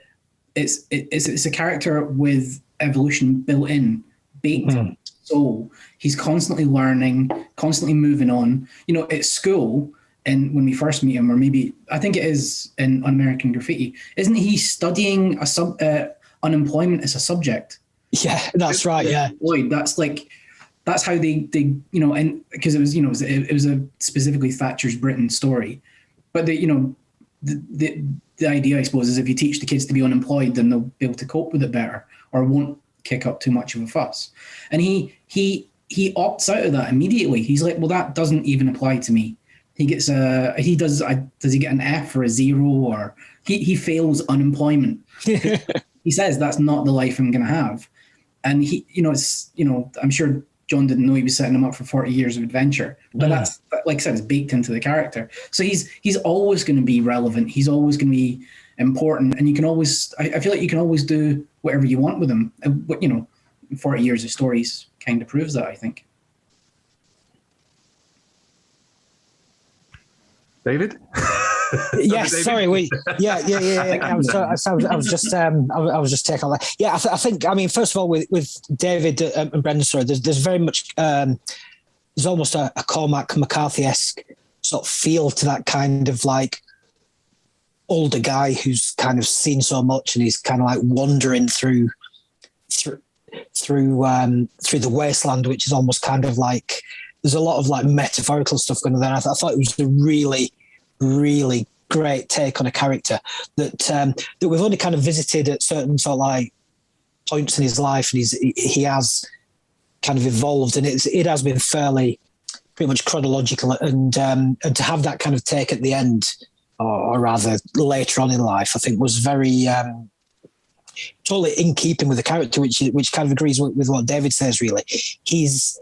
it's a character with evolution built in, baked in. So he's constantly learning, constantly moving on. At school, and when we first meet him, or maybe I think it is in Un-American Graffiti, isn't he studying unemployment as a subject? Yeah, that's right. Yeah, that's how they and because it was a specifically Thatcher's Britain story, but the idea, I suppose, is if you teach the kids to be unemployed, then they'll be able to cope with it better, or won't kick up too much of a fuss. And he opts out of that immediately. He's like, well, that doesn't even apply to me. He gets does he get an F or a 0, or he fails unemployment. He says that's not the life I'm going to have. And I'm sure John didn't know he was setting him up for 40 years of adventure. But that's, like I said, it's baked into the character. So he's always going to be relevant. He's always going to be important. And you can always, I feel like you can always do whatever you want with him. But, 40 years of stories kind of proves that, I think. David? Yes, sorry. I was just taking on that. Yeah, I think. I mean, first of all, with David and Brendan, sorry, there's very much there's almost a Cormac McCarthy-esque sort of feel to that kind of like older guy who's kind of seen so much and he's kind of like wandering through the wasteland, which is almost kind of like there's a lot of like metaphorical stuff going on there. I thought it was a really, really great take on a character that we've only kind of visited at certain sort of like points in his life, and he has kind of evolved, and it has been fairly pretty much chronological, and to have that kind of take at the end, or rather later on in life, I think was very totally in keeping with the character, which kind of agrees with what David says. Really, he's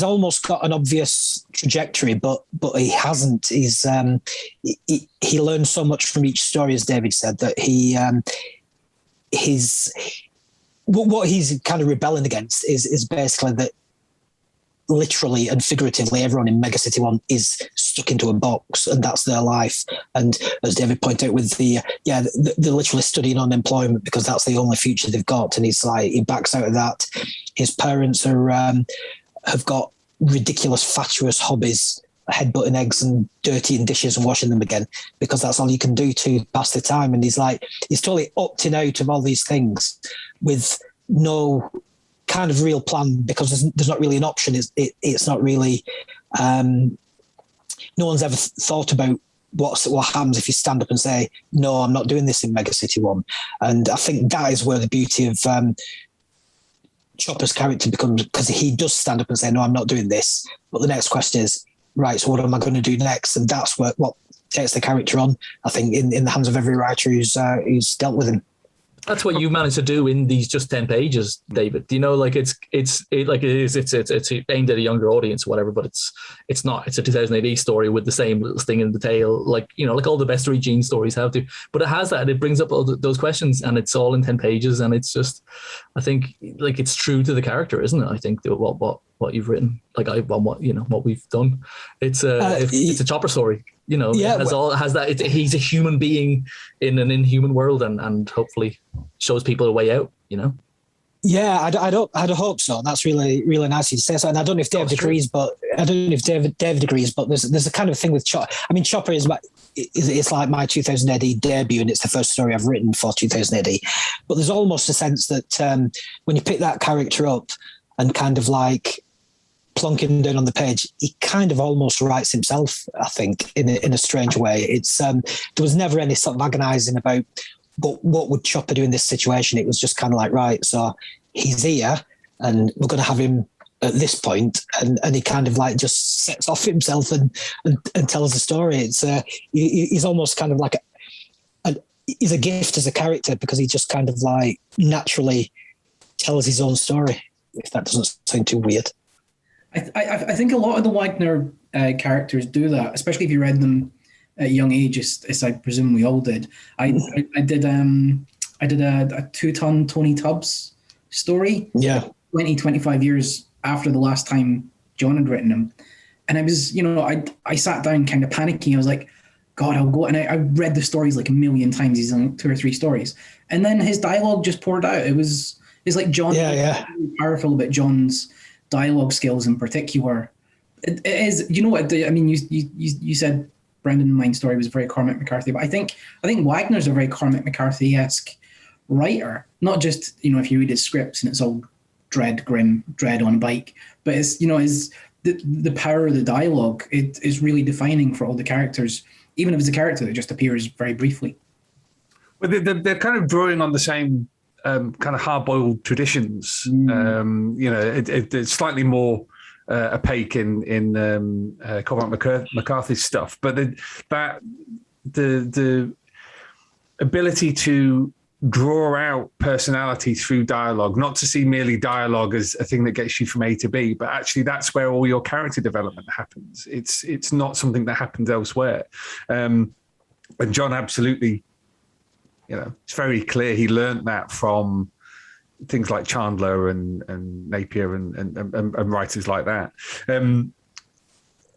almost got an obvious trajectory, but he hasn't. He learns so much from each story, as David said, that what he's kind of rebelling against is basically that literally and figuratively everyone in Mega City 1 is stuck into a box, and that's their life. And as David pointed out, with they're literally studying unemployment because that's the only future they've got, and he's like, he backs out of that. His parents have got ridiculous fatuous hobbies, headbutting eggs and dirtying dishes and washing them again, because that's all you can do to pass the time. And he's totally opting out of all these things with no kind of real plan, because there's not really an option. It's not really, no one's ever thought about what happens if you stand up and say, no, I'm not doing this in Mega City 1. And I think that is where the beauty of Chopper's character becomes, because he does stand up and say, no, I'm not doing this. But the next question is, right, so what am I going to do next? And that's what takes the character on, I think, in the hands of every writer who's dealt with him. That's what you managed to do in these just 10 pages, David. Like it's aimed at a younger audience or whatever, but it's not. It's a 2000 AD story with the same little sting in the tail, like all the best Regened stories have to. But it has that. It brings up all those questions, and it's all in 10 pages, and it's just, I think, like, it's true to the character, isn't it? I think what you've written, like what we've done. It's a Chopper story. Has that. He's a human being in an inhuman world, and hopefully shows people a way out. Yeah, I'd hope so. That's really, really nice of you to say so. And I don't know if David agrees, but David agrees. But there's a kind of thing with Chopper. I mean, Chopper it's like my 2000 AD debut, and it's the first story I've written for 2000 AD. But there's almost a sense that when you pick that character up and kind of like plonk him down on the page, he kind of almost writes himself, I think, in a strange way. It's there was never any sort of agonizing about what would Chopper do in this situation. It was just kind of like, right, so he's here and we're going to have him at this point, and he kind of like just sets off himself and tells the story. It's he's almost kind of like he's a gift as a character, because he just kind of like naturally tells his own story, if that doesn't sound too weird. I think a lot of the Wagner characters do that, especially if you read them at a young age, as I presume we all did. I did a 2-ton Tony Tubbs story. Yeah. 25 years after the last time John had written him. And I was, I sat down kind of panicking. I was like, God, I'll go. And I read the stories like a million times. He's on 2 or 3 stories. And then his dialogue just poured out. It's like John, really powerful about John's dialogue skills in particular. It is, I mean, you said Brendan Mine's story was very Cormac McCarthy, but I think Wagner's a very Cormac McCarthy-esque writer. Not just, if you read his scripts and it's all Dredd, grim, Dredd on a bike, but it's, is the power of the dialogue. It is really defining for all the characters, even if it's a character that just appears very briefly. Well, they're kind of drawing on the same kind of hard-boiled traditions. It's slightly more opaque in Cormac McCarthy's stuff, but the ability to draw out personality through dialogue, not to see merely dialogue as a thing that gets you from A to B, but actually that's where all your character development happens. It's not something that happens elsewhere. And John absolutely, it's very clear he learned that from things like Chandler and Napier and writers like that.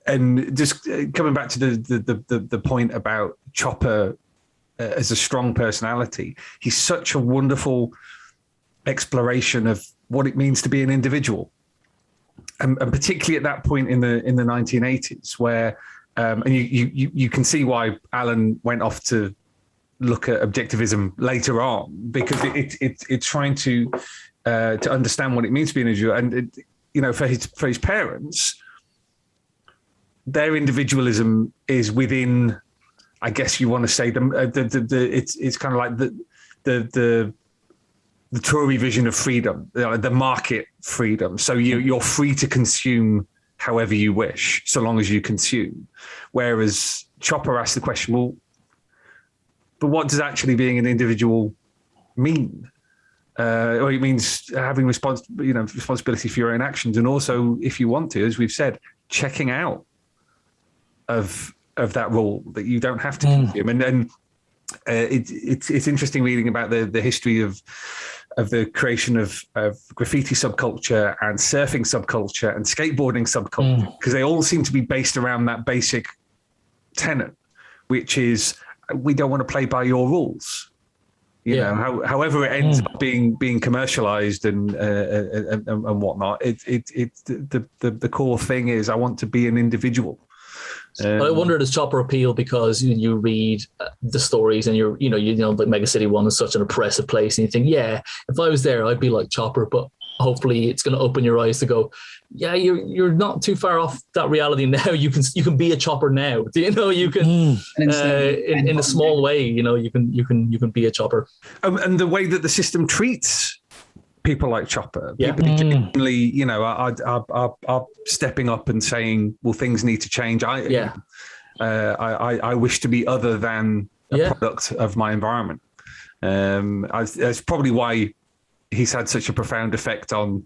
And just coming back to the point about Chopper as a strong personality, he's such a wonderful exploration of what it means to be an individual, and particularly at that point in the 1980s, where and you can see why Alan went off to look at objectivism later on, because it's trying to understand what it means to be an individual, and for his parents, their individualism is within, I guess you want to say, it's kind of like the Tory vision of freedom, the market freedom. So you're free to consume however you wish, so long as you consume. Whereas Chopper asked the question, well, but what does actually being an individual mean? Well, it means having responsibility for your own actions, and also, if you want to, as we've said, checking out of that rule, that you don't have to consume. And then it's interesting reading about the history of the creation of graffiti subculture and surfing subculture and skateboarding subculture, because they all seem to be based around that basic tenet, which is, we don't want to play by your rules. However it ends up being commercialized and whatnot, the core thing is, I want to be an individual. I wonder, does Chopper appeal because you read the stories and like Mega City 1 is such an oppressive place, and you think, yeah, if I was there, I'd be like Chopper, but hopefully it's going to open your eyes to go, yeah, you're not too far off that reality now. You can be a Chopper now. You can in a small way, you can be a Chopper. And the way that the system treats people like Chopper, people genuinely, are stepping up and saying, well, things need to change. I wish to be other than a product of my environment. That's probably why he's had such a profound effect on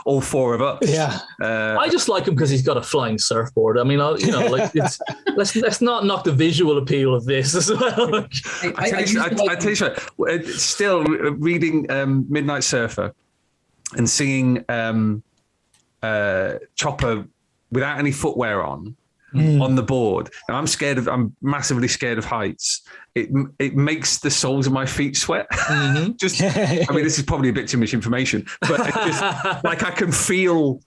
all four of us. Yeah, I just like him because he's got a flying surfboard. I mean, let's not knock the visual appeal of this as well. I tell you what, still reading Midnight Surfer and seeing Chopper without any footwear on the board. And I'm massively scared of heights. It makes the soles of my feet sweat. I mean, this is probably a bit too much information, but it's just like, I can feel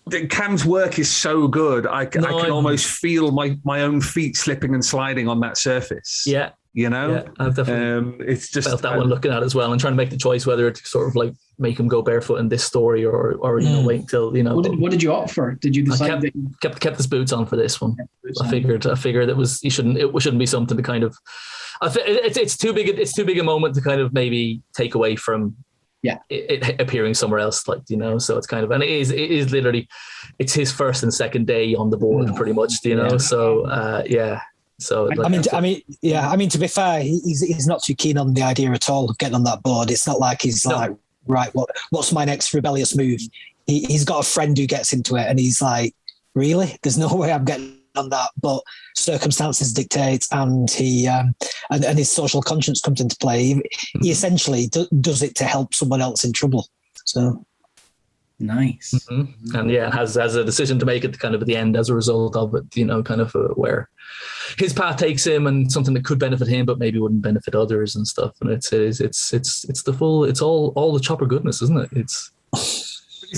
that Cam's work is so good. I can almost feel my own feet slipping and sliding on that surface. Yeah. I've definitely it's just felt that one looking at it as well, and trying to make the choice whether to sort of like make him go barefoot in this story or wait until What did you opt for? Did you decide? I kept his boots on for this one. I figured it shouldn't be something to kind of. It's too big. It's too big a moment to kind of maybe take away from. It appearing somewhere else, so it's kind of, and it is literally, it's his first and second day on the board, pretty much, so So I mean, to be fair, he's not too keen on the idea at all of getting on that board. It's not like he's like, right, what's my next rebellious move? He's got a friend who gets into it, and he's like, really? There's no way I'm getting on that. But circumstances dictate, and he and his social conscience comes into play. He essentially does it to help someone else in trouble. So. Nice. Mm-hmm. And has a decision to make at the end as a result of it, kind of where his path takes him, and something that could benefit him but maybe wouldn't benefit others and stuff. And it's all the Chopper goodness, isn't it?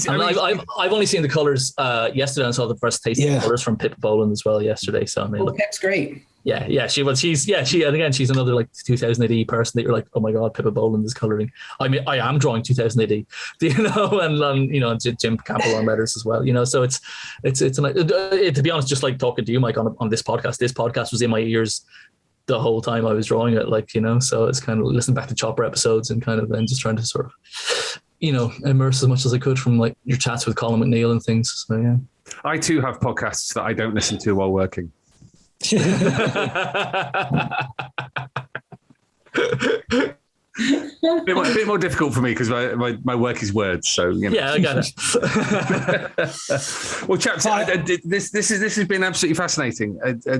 I've only seen the colours yesterday, and saw the first taste of the colours from Pippa Boland as well yesterday. So I mean, Pip's great. She's another like 2000 AD person that you're like, oh my god, Pippa Boland is colouring. I mean, I am drawing 2000 AD, and Jim Campbell on letters as well, So it's to be honest, just like talking to you, Mike, on this podcast. This podcast was in my ears the whole time I was drawing it, So it's kind of listening back to Chopper episodes and just trying to sort of, immerse as much as I could from like your chats with Colin McNeil and things. So yeah, I too have podcasts that I don't listen to while working. bit more difficult for me because my work is words. So Yeah, I got it. Well, chaps, this has been absolutely fascinating.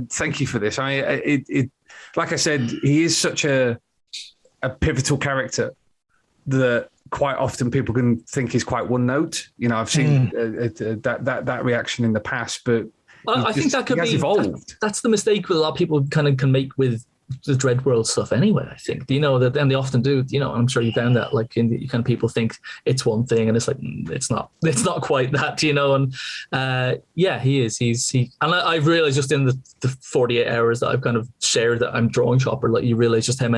Thank you for this. Like I said, he is such a pivotal character that quite often people can think he's quite one note. I've seen that reaction in the past, but I think that could be evolved. That's the mistake that a lot of people kind of can make with the Dredd world stuff anyway. I think that, and they often do. I'm sure you found that, like, in the kind of people think it's one thing, and it's like it's not quite that. And he is. And I've realized just in the 48 hours that I've kind of shared that I'm drawing Chopper, like, you realize just how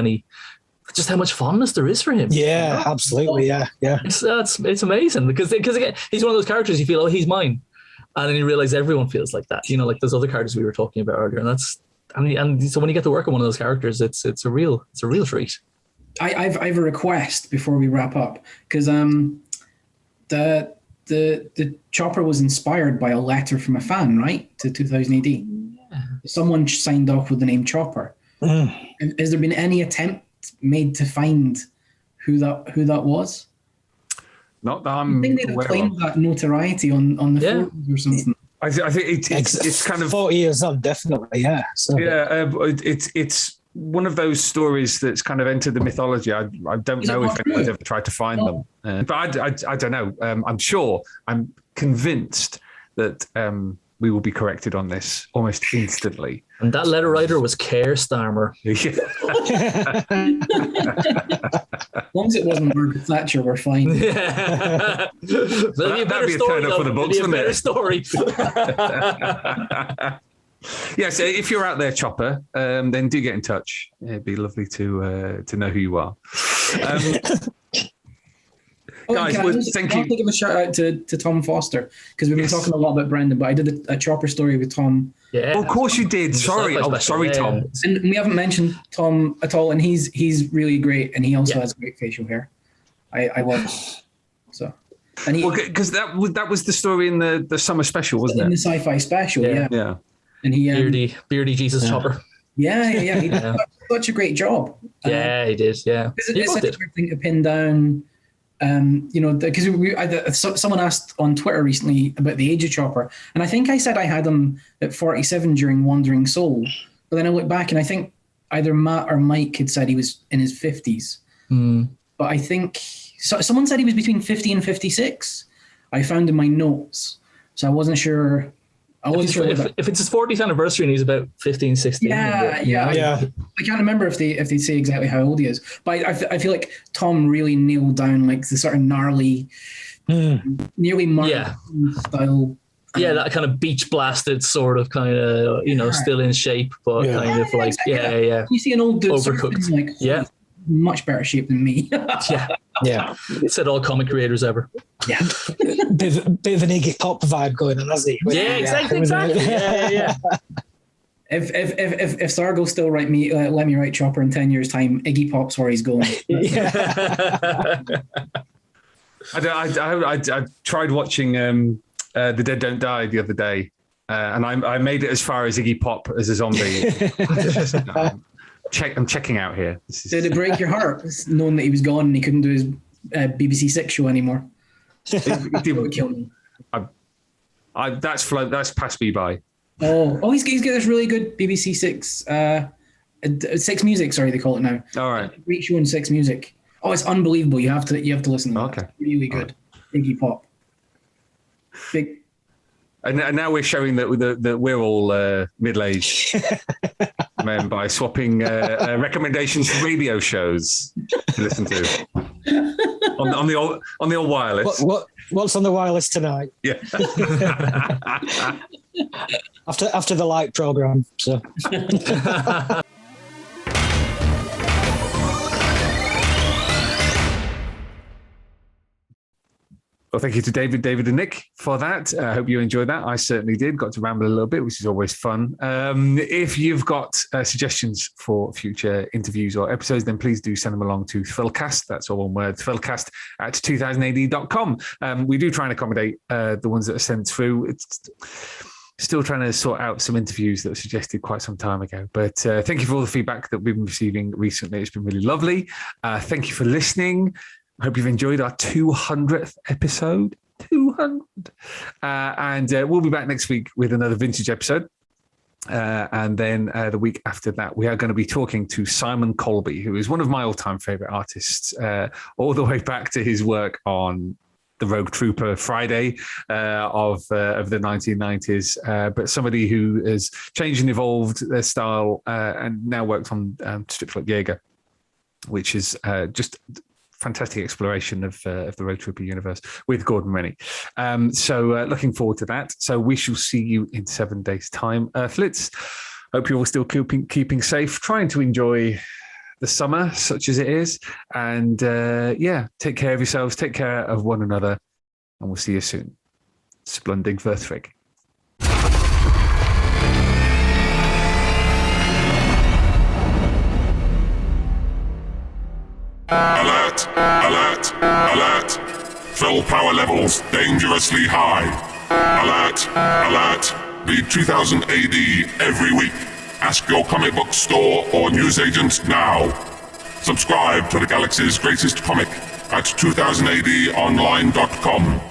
much fondness there is for him. Yeah, absolutely. Yeah. It's amazing because again, he's one of those characters you feel, oh, he's mine, and then you realize everyone feels like that. Like those other characters we were talking about earlier, and that's. And so when you get to work on one of those characters, it's a real treat. I've a request before we wrap up, because the Chopper was inspired by a letter from a fan, right, to 2000 AD. Yeah. Someone signed off with the name Chopper. Has there been any attempt made to find who that was? Not that I'm. I think they'd claimed that notoriety on the forums or something. I think it's kind of 40 years on, definitely, yeah. So. Yeah, it's one of those stories that's kind of entered the mythology. I don't know if anyone's ever tried to find them, but I don't know. I'm convinced that we will be corrected on this almost instantly. And that letter writer was Keir Starmer. As long as it wasn't Margaret Thatcher, we're fine. Yeah. That'd be a better story. For the books, a better story. Yes, if you're out there, Chopper, then do get in touch. It'd be lovely to know who you are. Guys, thank you. I'll give a shout out to Tom Foster, because we've been talking a lot about Brendan, but I did a Chopper story with Tom. Yeah, of course you did. Sorry, Tom. And we haven't mentioned Tom at all, and he's really great, and he also has great facial hair. I love it. So, and because that was the story in the summer special, wasn't it? In the sci-fi special, yeah. And he beardy Jesus Chopper. Yeah. He did such a great job. Yeah, he did. Yeah, it's such a good thing to pin down. Because someone asked on Twitter recently about the age of Chopper, and I think I said I had him at 47 during Wandering Soul, but then I looked back and I think either Matt or Mike had said he was in his 50s. But I think someone said he was between 50 and 56. I found in my notes, so I wasn't sure. If it's his 40th anniversary and he's about 15, 16. Yeah. I can't remember if they say exactly how old he is, but I feel like Tom really nailed down like the sort of gnarly, nearly Martin style. That kind of beach blasted sort of still in shape, but kind of like You see an old dude overcooked, like much better shape than me. Yeah. Said all comic creators ever. Yeah. bit of an Iggy Pop vibe going on, hasn't he? Yeah, exactly. Yeah. If Sargo still let me write Chopper in 10 years' time, Iggy Pop's where he's going. I tried watching The Dead Don't Die the other day, and I made it as far as Iggy Pop as a zombie. I'm checking out here. Did it break your heart knowing that he was gone and he couldn't do his BBC Six show anymore? It would kill me. That's passed me by. Oh, he's got this really good BBC Six Six Music. Sorry, they call it now. All right, great show on Six Music. Oh, it's unbelievable. You have to listen to that. Okay, it's really good. Iggy Pop. Big. And now we're showing that we're all middle-aged men by swapping recommendations for radio shows to listen to on the old wireless. What's on the wireless tonight? Yeah. after the light program. So. Well, thank you to David and Nick for that. I hope you enjoyed that. I certainly did. Got to ramble a little bit, which is always fun. If you've got suggestions for future interviews or episodes, then please do send them along to Thrillcast. That's all one word, thrillcast@2000ad.com. We do try and accommodate the ones that are sent through. Still trying to sort out some interviews that were suggested quite some time ago. But thank you for all the feedback that we've been receiving recently. It's been really lovely. Thank you for listening. I hope you've enjoyed our 200th episode. 200. And we'll be back next week with another vintage episode. And then the week after that, we are going to be talking to Simon Colby, who is one of my all-time favorite artists, all the way back to his work on the Rogue Trooper Friday of the 1990s, but somebody who has changed and evolved their style and now works on strips like Jaeger, which is just fantastic exploration of the Rogue Trooper universe with Gordon Rennie. So looking forward to that. So we shall see you in 7 days' time, Earthlets. Hope you're all still keeping safe, trying to enjoy the summer, such as it is. And take care of yourselves, take care of one another, and we'll see you soon. Splunding Verthrig. Alert! Alert! Alert! Fill power levels dangerously high. Alert! Alert! Read 2000 AD every week. Ask your comic book store or newsagent now. Subscribe to the galaxy's greatest comic at 2000ADonline.com.